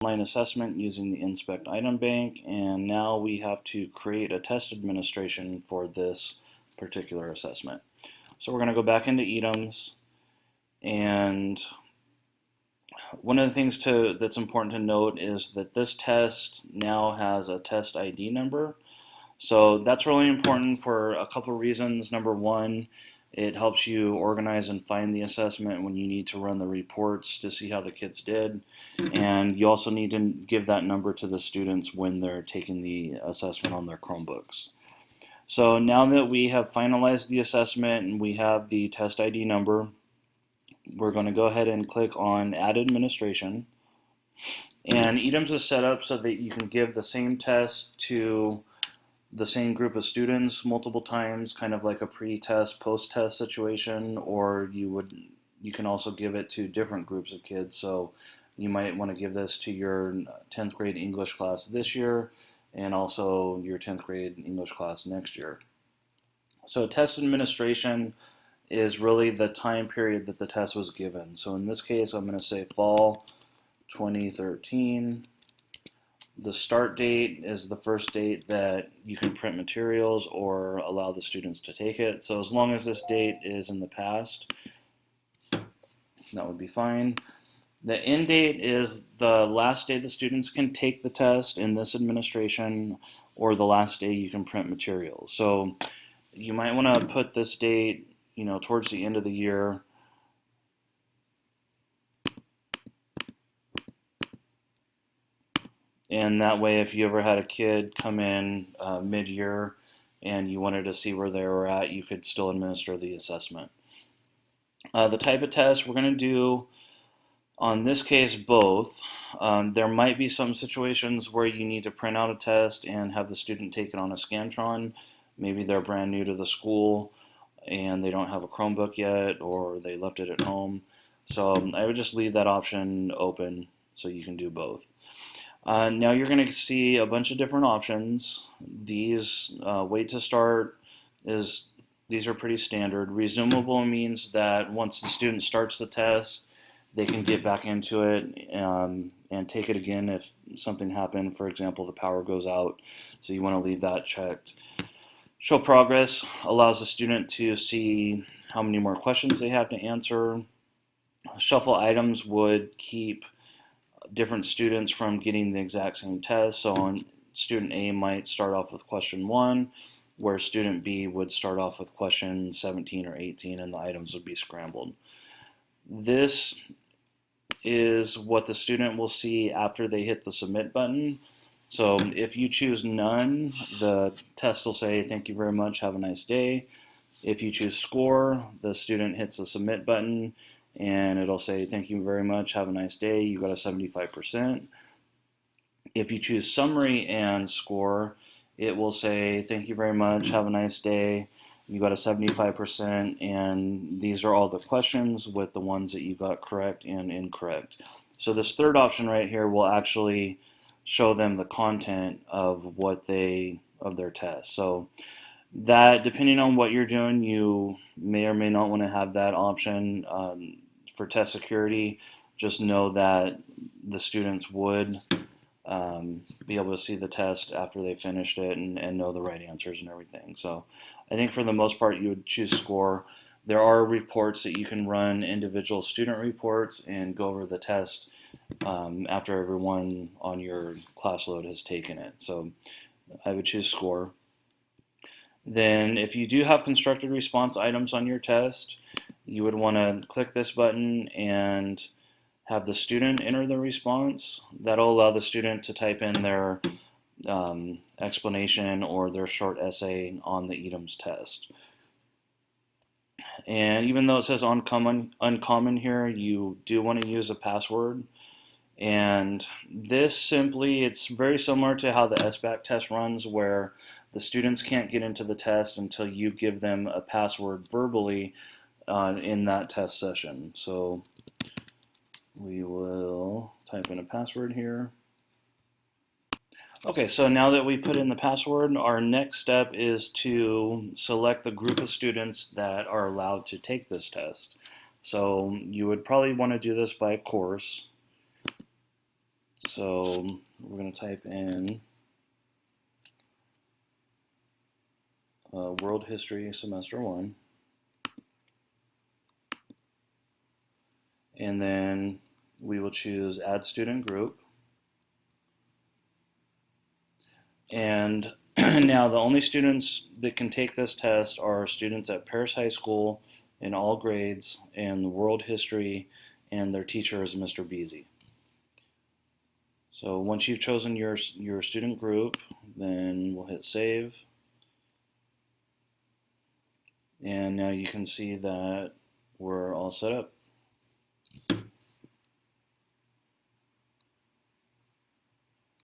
online assessment using the Inspect item bank, and now we have to create a test administration for this particular assessment. So we're going to go back into items, and one of the things that's important to note is that this test now has a test ID number. So that's really important for a couple of reasons. Number one, it helps you organize and find the assessment when you need to run the reports to see how the kids did. And you also need to give that number to the students when they're taking the assessment on their Chromebooks. So now that we have finalized the assessment and we have the test ID number, we're going to go ahead and click on Add Administration. And items is set up so that you can give the same test to the same group of students multiple times, kind of like a pre-test, post-test situation, or you can also give it to different groups of kids. So you might want to give this to your 10th grade English class this year and also your 10th grade English class next year. So test administration is really the time period that the test was given. So in this case, I'm going to say fall 2013. The start date is the first date that you can print materials or allow the students to take it. So as long as this date is in the past, that would be fine. The end date is the last day the students can take the test in this administration, or the last day you can print materials. So you might want to put this date, towards the end of the year. And that way, if you ever had a kid come in mid-year and you wanted to see where they were at, you could still administer the assessment. The type of test we're going to do, on this case, both. There might be some situations where you need to print out a test and have the student take it on a Scantron. Maybe they're brand new to the school and they don't have a Chromebook yet, or they left it at home. So I would just leave that option open so you can do both. Now you're going to see a bunch of different options. These wait to start these are pretty standard. Resumable means that once the student starts the test, they can get back into it and take it again if something happened. For example, the power goes out, so you want to leave that checked. Show progress allows the student to see how many more questions they have to answer. Shuffle items would keep different students from getting the exact same test. So on student A might start off with question 1, where student B would start off with question 17 or 18, and the items would be scrambled. This is what the student will see after they hit the submit button. So if you choose none, the test will say, "Thank you very much, have a nice day." If you choose score, the student hits the submit button and it'll say, "Thank you very much, have a nice day, you got a 75%. If you choose summary and score, it will say, "Thank you very much, have a nice day, you got a 75%, and these are all the questions with the ones that you got correct and incorrect." So this third option right here will actually show them the content of their test. So that, depending on what you're doing, you may or may not want to have that option. For test security, just know that the students would be able to see the test after they finished it and know the right answers and everything. So I think for the most part you would choose score. There are reports that you can run, individual student reports, and go over the test after everyone on your class load has taken it. So I would choose score. Then if you do have constructed response items on your test, you would want to click this button and have the student enter the response. That'll allow the student to type in their explanation or their short essay on the items test. And even though it says uncommon here, you do want to use a password. And this simply, it's very similar to how the SBAC test runs, where the students can't get into the test until you give them a password verbally in that test session. So we will type in a password here. Okay, so now that we put in the password, our next step is to select the group of students that are allowed to take this test. So you would probably want to do this by course. So we're going to type in World History Semester 1. And then we will choose Add Student Group. And now the only students that can take this test are students at Paris High School in all grades and the world history, and their teacher is Mr. Beasy. So once you've chosen your student group, then we'll hit save. And now you can see that we're all set up.